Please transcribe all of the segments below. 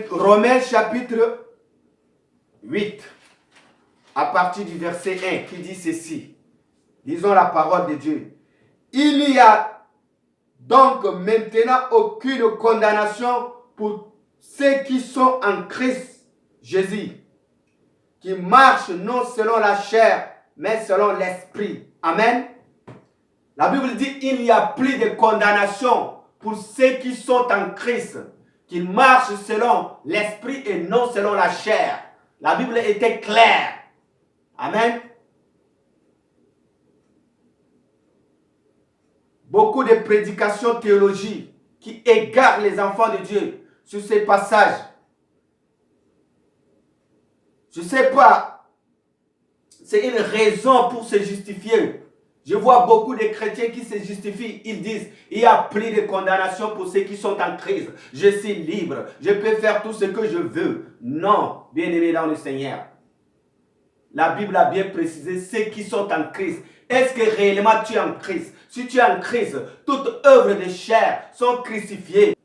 Romains chapitre 8, à partir du verset 1, qui dit ceci. Disons la parole de Dieu. Il n'y a donc maintenant aucune condamnation pour ceux qui sont en Christ Jésus, qui marchent non selon la chair, mais selon l'esprit. Amen. La Bible dit il n'y a plus de condamnation pour ceux qui sont en Christ, qui marchent selon l'esprit et non selon la chair. La Bible était claire. Amen. Beaucoup de prédications théologiques qui égarent les enfants de Dieu sur ces passages. Je ne sais pas, c'est une raison pour se justifier. Je vois beaucoup de chrétiens qui se justifient. Ils disent, il n'y a plus de condamnation pour ceux qui sont en Christ. Je suis libre, je peux faire tout ce que je veux. Non, bien-aimés dans le Seigneur. La Bible a bien précisé ceux qui sont en Christ. Est-ce que réellement tu es en Christ? Si tu es en Christ, toute œuvre de chair sont crucifiées.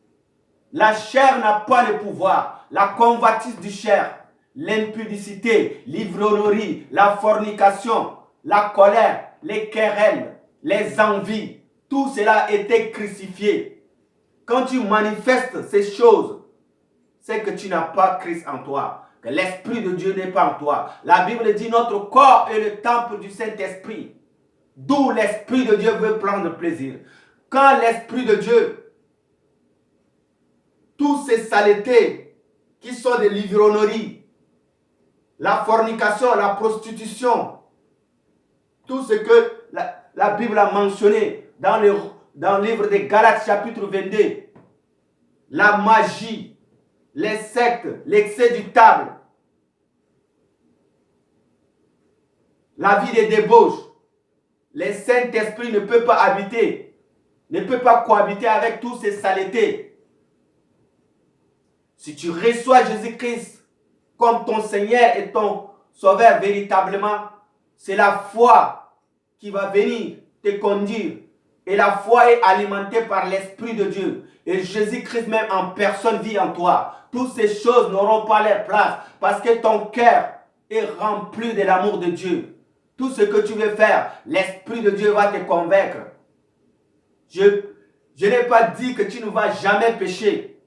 La chair n'a pas le pouvoir. La convoitise du chair, l'impudicité, l'ivrognerie, la fornication, la colère, les querelles, les envies, tout cela a été crucifié. Quand tu manifestes ces choses, c'est que tu n'as pas Christ en toi, que l'Esprit de Dieu n'est pas en toi. La Bible dit notre corps est le temple du Saint-Esprit, d'où l'Esprit de Dieu veut prendre plaisir. Quand l'Esprit de Dieu, toutes ces saletés qui sont de l'ivrognerie, la fornication, la prostitution, tout ce que la Bible a mentionné dans le livre de Galates chapitre 22, la magie, les sectes, l'excès du table, la vie des débauches, le Saint-Esprit ne peut pas habiter, ne peut pas cohabiter avec tous ces saletés. Si tu reçois Jésus-Christ comme ton Seigneur et ton Sauveur véritablement, c'est la foi qui va venir te conduire. Et la foi est alimentée par l'Esprit de Dieu. Et Jésus-Christ même en personne vit en toi. Toutes ces choses n'auront pas leur place parce que ton cœur est rempli de l'amour de Dieu. Tout ce que tu veux faire, l'Esprit de Dieu va te convaincre. Je n'ai pas dit que tu ne vas jamais pécher.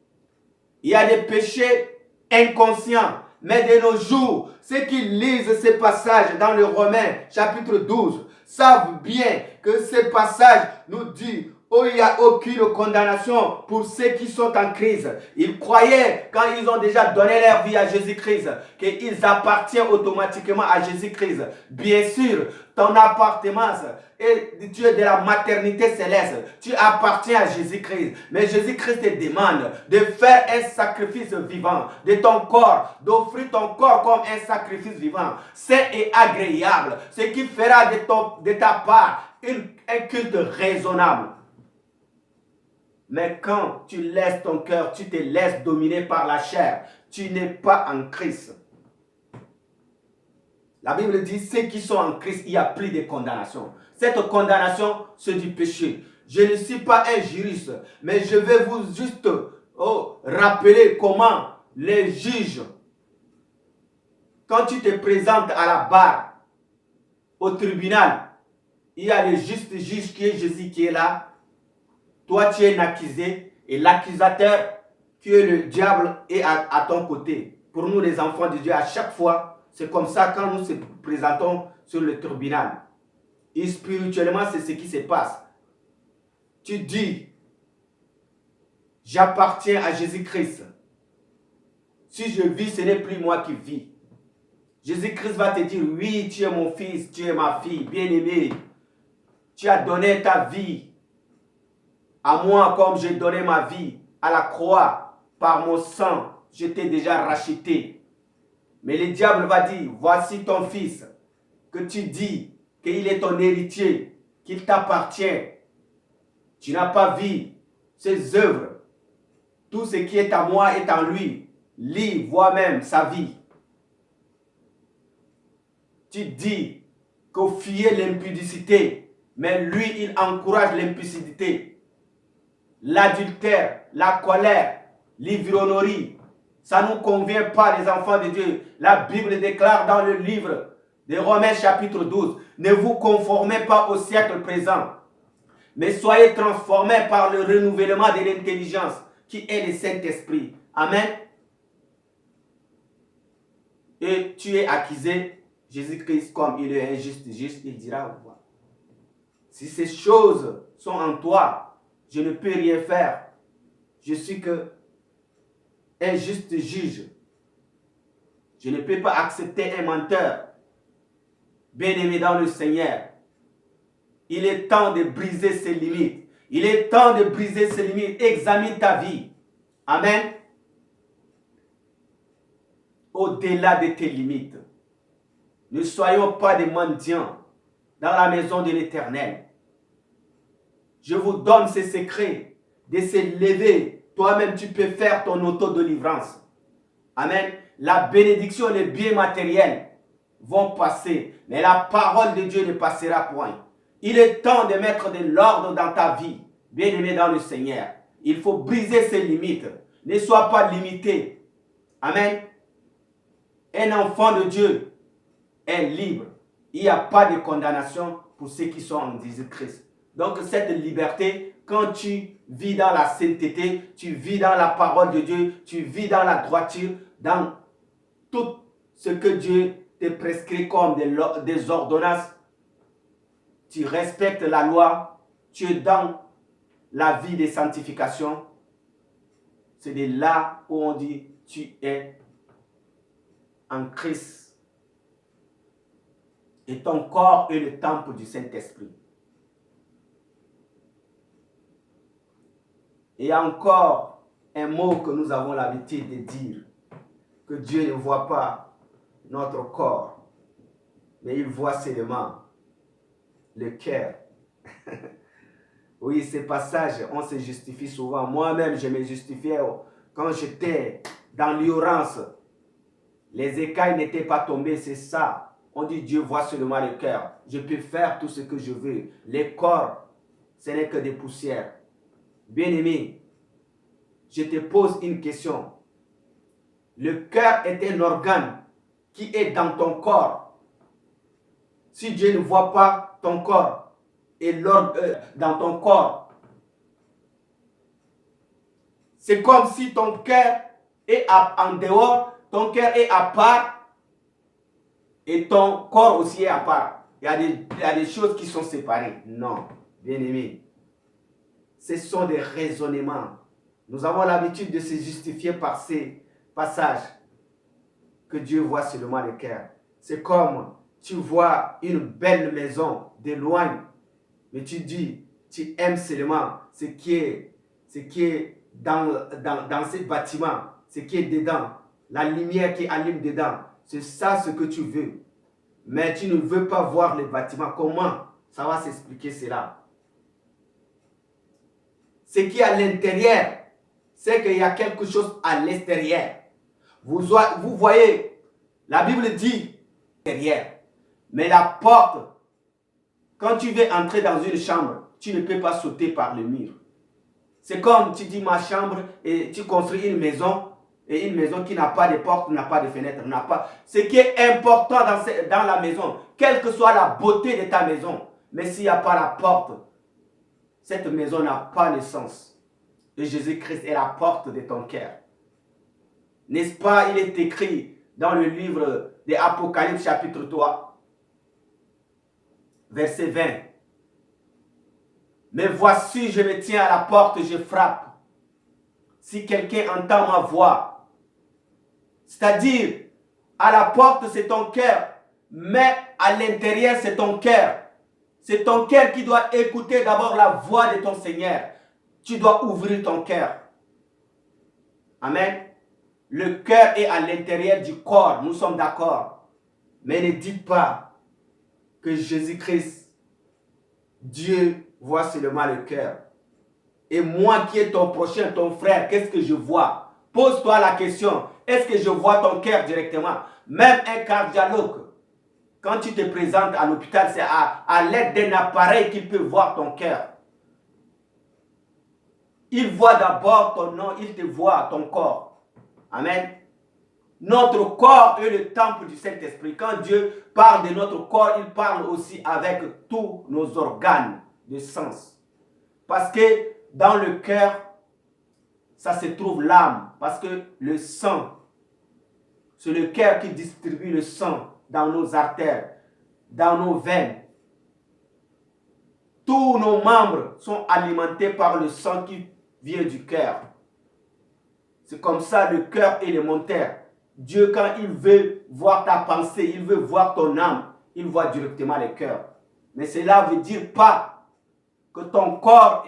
Il y a des péchés inconscients. Mais de nos jours, ceux qui lisent ces passages dans le Romains chapitre 12 savent bien que ces passages nous disent oh, il n'y a aucune condamnation pour ceux qui sont en crise. Ils croyaient, quand ils ont déjà donné leur vie à Jésus-Christ, qu'ils appartiennent automatiquement à Jésus-Christ. Bien sûr, ton appartenance et tu es de la maternité céleste. Tu appartiens à Jésus-Christ. Mais Jésus-Christ te demande de faire un sacrifice vivant de ton corps, d'offrir ton corps comme un sacrifice vivant, saint et agréable, ce qui fera de ta part un culte raisonnable. Mais quand tu laisses ton cœur, tu te laisses dominer par la chair, tu n'es pas en Christ. La Bible dit, ceux qui sont en Christ, il n'y a plus de condamnation. Cette condamnation, c'est du péché. Je ne suis pas un juriste, mais je vais vous juste rappeler comment les juges, quand tu te présentes à la barre, au tribunal, il y a le juste juge qui est Jésus qui est là. Toi, tu es un accusé et l'accusateur, qui est le diable, est à ton côté. Pour nous, les enfants de Dieu, à chaque fois, c'est comme ça quand nous se présentons sur le tribunal. Et spirituellement, c'est ce qui se passe. Tu dis, j'appartiens à Jésus-Christ. Si je vis, ce n'est plus moi qui vis. Jésus-Christ va te dire, oui, tu es mon fils, tu es ma fille, bien-aimé. Tu as donné ta vie à moi comme j'ai donné ma vie à la croix. Par mon sang, je t'ai déjà racheté. Mais le diable va dire, voici ton fils, que tu dis qu'il est ton héritier, qu'il t'appartient. Tu n'as pas vu ses œuvres. Tout ce qui est à moi est en lui. Lis, vois même sa vie. Tu dis que fuyez l'impudicité, mais lui, il encourage l'impudicité. L'adultère, la colère, l'ivrognerie, Ça ne nous convient pas, les enfants de Dieu. La Bible déclare dans le livre de Romains chapitre 12, ne vous conformez pas au siècle présent, mais soyez transformés par le renouvellement de l'intelligence, qui est le Saint-Esprit. Amen. Et tu es accusé, Jésus-Christ, comme il est injuste, juste, il dira, si ces choses sont en toi, je ne peux rien faire. Je suis que un juste juge. Je ne peux pas accepter un menteur. Bien-aimé dans le Seigneur, il est temps de briser ses limites. Il est temps de briser ses limites. Examine ta vie. Amen. Au-delà de tes limites. Ne soyons pas des mendiants dans la maison de l'Éternel. Je vous donne ces secrets de se lever. Toi-même, tu peux faire ton auto-délivrance. Amen. La bénédiction et les biens matériels vont passer, mais la parole de Dieu ne passera point. Il est temps de mettre de l'ordre dans ta vie, bien-aimé dans le Seigneur. Il faut briser ses limites. Ne sois pas limité. Amen. Un enfant de Dieu est libre. Il n'y a pas de condamnation pour ceux qui sont en Jésus-Christ. Donc cette liberté, quand tu vis dans la sainteté, tu vis dans la parole de Dieu, tu vis dans la droiture, dans tout ce que Dieu te prescrit comme des ordonnances, tu respectes la loi, tu es dans la vie de sanctification. C'est de là où on dit tu es en Christ. Et ton corps est le temple du Saint-Esprit. Et encore un mot que nous avons l'habitude de dire, que Dieu ne voit pas notre corps, mais il voit seulement le cœur. Oui, ces passages, on se justifie souvent. Moi-même, je me justifiais quand j'étais dans l'ignorance. Les écailles n'étaient pas tombées, c'est ça. On dit Dieu voit seulement le cœur. Je peux faire tout ce que je veux. Les corps, ce n'est que des poussières. Bien-aimé, je te pose une question. Le cœur est un organe qui est dans ton corps. Si Dieu ne voit pas ton corps et dans ton corps, c'est comme si ton cœur est en dehors, ton cœur est à part et ton corps aussi est à part. Il y a des choses qui sont séparées. Non, bien-aimé. Ce sont des raisonnements. Nous avons l'habitude de se justifier par ces passages que Dieu voit seulement le cœur. C'est comme tu vois une belle maison de loin, mais tu dis, tu aimes seulement ce qui est dans ce bâtiment, ce qui est dedans, la lumière qui allume dedans. C'est ça ce que tu veux. Mais tu ne veux pas voir le bâtiment. Comment ça va s'expliquer cela? Ce qui est à l'intérieur, c'est qu'il y a quelque chose à l'extérieur. Vous voyez, la Bible dit derrière. Mais la porte, quand tu veux entrer dans une chambre, tu ne peux pas sauter par le mur. C'est comme tu dis ma chambre et tu construis une maison, et une maison qui n'a pas de porte, n'a pas de fenêtre, n'a pas. Ce qui est important dans la maison, quelle que soit la beauté de ta maison, mais s'il n'y a pas la porte, cette maison n'a pas de sens. Et Jésus-Christ est la porte de ton cœur. N'est-ce pas, il est écrit dans le livre de Apocalypse chapitre 3, verset 20. Mais voici, je me tiens à la porte, je frappe. Si quelqu'un entend ma voix, c'est-à-dire, à la porte, c'est ton cœur, mais à l'intérieur, c'est ton cœur. C'est ton cœur qui doit écouter d'abord la voix de ton Seigneur. Tu dois ouvrir ton cœur. Amen. Le cœur est à l'intérieur du corps, nous sommes d'accord. Mais ne dites pas que Jésus-Christ, Dieu voit seulement le cœur. Et moi qui est ton prochain, ton frère, qu'est-ce que je vois? Pose-toi la question, est-ce que je vois ton cœur directement? Même un cardiologue, quand tu te présentes à l'hôpital, c'est à l'aide d'un appareil qu'il peut voir ton cœur. Il voit d'abord ton nom, il te voit ton corps. Amen. Notre corps est le temple du Saint-Esprit. Quand Dieu parle de notre corps, il parle aussi avec tous nos organes de sens. Parce que dans le cœur, ça se trouve l'âme. Parce que le sang, c'est le cœur qui distribue le sang dans nos artères, dans nos veines. Tous nos membres sont alimentés par le sang qui vient du cœur. C'est comme ça le cœur élémentaire. Dieu, quand il veut voir ta pensée, il veut voir ton âme, il voit directement le cœur. Mais cela ne veut dire pas que ton corps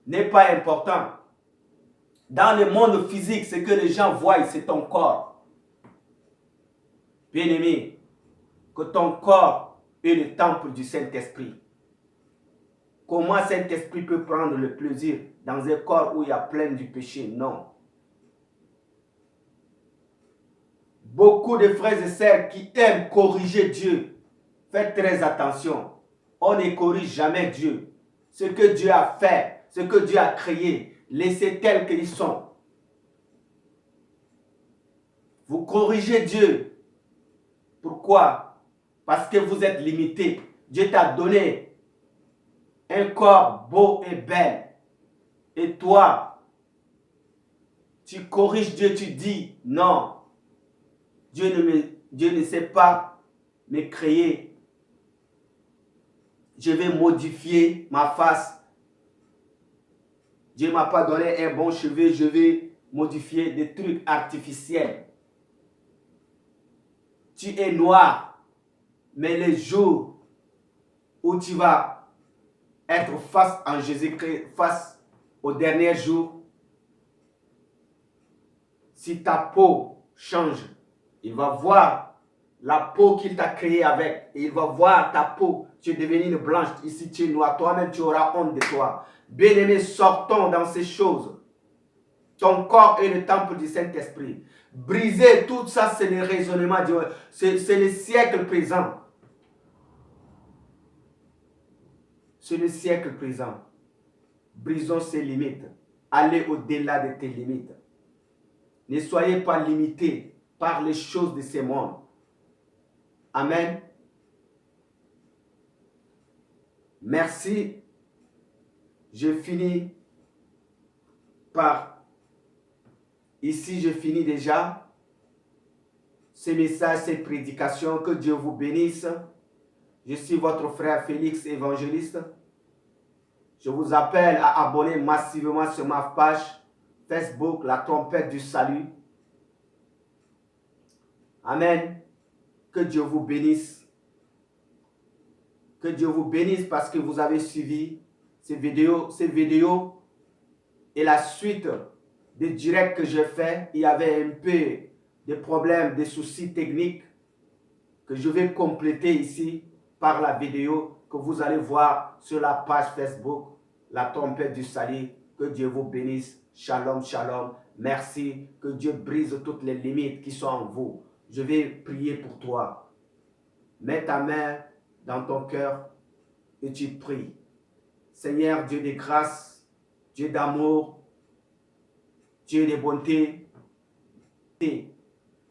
n'est pas important. Dans le monde physique, ce que les gens voient, c'est ton corps. Bien-aimé, que ton corps est le temple du Saint-Esprit. Comment Saint-Esprit peut prendre le plaisir dans un corps où il y a plein du péché? Non. Beaucoup de frères et sœurs qui aiment corriger Dieu, faites très attention. On ne corrige jamais Dieu. Ce que Dieu a fait, ce que Dieu a créé, laissez tel qu'ils sont. Vous corrigez Dieu. Pourquoi? Parce que vous êtes limité. Dieu t'a donné un corps beau et bel. Et toi, tu corriges Dieu, tu dis non. Dieu ne sait pas me créer. Je vais modifier ma face. Dieu ne m'a pas donné un bon cheveu, je vais modifier des trucs artificiels. Tu es noir, mais les jours où tu vas être face en Jésus-Christ, face au dernier jour, si ta peau change, il va voir la peau qu'il t'a créée avec. Et il va voir ta peau. Tu es devenu une blanche. Ici, tu es noir. Toi-même, tu auras honte de toi. Bien-aimés, sortons dans ces choses. Ton corps est le temple du Saint-Esprit. Briser tout ça, c'est le raisonnement. C'est le siècle présent. C'est le siècle présent. Brisons ces limites. Allez au-delà de tes limites. Ne soyez pas limités par les choses de ce monde. Amen. Merci. Je finis par... Ici, je finis déjà ces messages, ces prédications. Que Dieu vous bénisse. Je suis votre frère Félix, évangéliste. Je vous appelle à abonner massivement sur ma page Facebook, La Trompette du Salut. Amen. Que Dieu vous bénisse. Que Dieu vous bénisse parce que vous avez suivi ces vidéos. Ces vidéos et la suite des directs que j'ai fait. Il y avait un peu de problèmes, des soucis techniques que je vais compléter ici par la vidéo que vous allez voir sur la page Facebook, La Trompette du Salut. Que Dieu vous bénisse. Shalom, shalom. Merci. Que Dieu brise toutes les limites qui sont en vous. Je vais prier pour toi. Mets ta main dans ton cœur et tu pries. Seigneur, Dieu de grâce, Dieu d'amour, Dieu de bonté.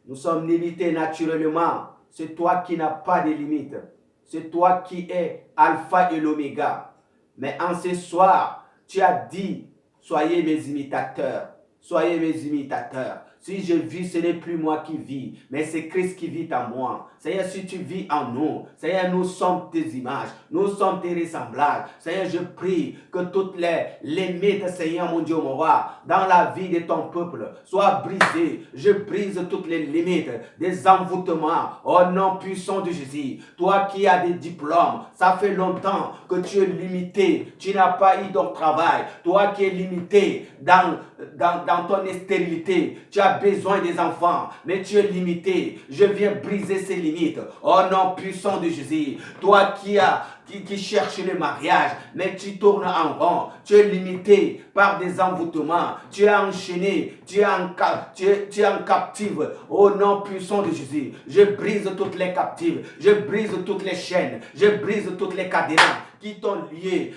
Nous sommes limités naturellement. C'est toi qui n'as pas de limites. C'est toi qui es Alpha et l'Oméga. Mais en ce soir, tu as dit, soyez mes imitateurs. Soyez mes imitateurs. Si je vis, ce n'est plus moi qui vis, mais c'est Christ qui vit en moi. Seigneur, si tu vis en nous, Seigneur, nous sommes tes images, nous sommes tes ressemblages. Seigneur, je prie que toutes les limites, Seigneur, mon Dieu, mon roi, dans la vie de ton peuple, soient brisées. Je brise toutes les limites, des envoûtements, au nom puissant de Jésus. Toi qui as des diplômes, ça fait longtemps que tu es limité, tu n'as pas eu de travail. Toi qui es limité dans ton stérilité, tu as besoin des enfants, mais tu es limité. Je viens briser ces limites. Au nom puissant de Jésus. Toi qui cherches le mariage, mais tu tournes en rond. Tu es limité par des envoûtements. Tu es enchaîné. Tu es en captive. Au nom puissant de Jésus. Je brise toutes les captives. Je brise toutes les chaînes. Je brise toutes les cadenas qui t'ont lié.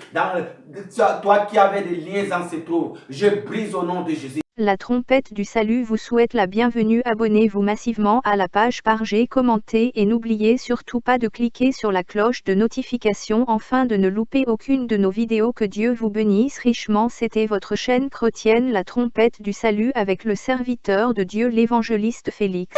Toi qui avais des liens ancestraux, je brise au nom de Jésus. La trompette du salut vous souhaite la bienvenue. Abonnez-vous massivement à la page, partagez, commentez et n'oubliez surtout pas de cliquer sur la cloche de notification afin de ne louper aucune de nos vidéos. Que Dieu vous bénisse richement. C'était votre chaîne chrétienne La Trompette du Salut avec le serviteur de Dieu l'évangéliste Félix.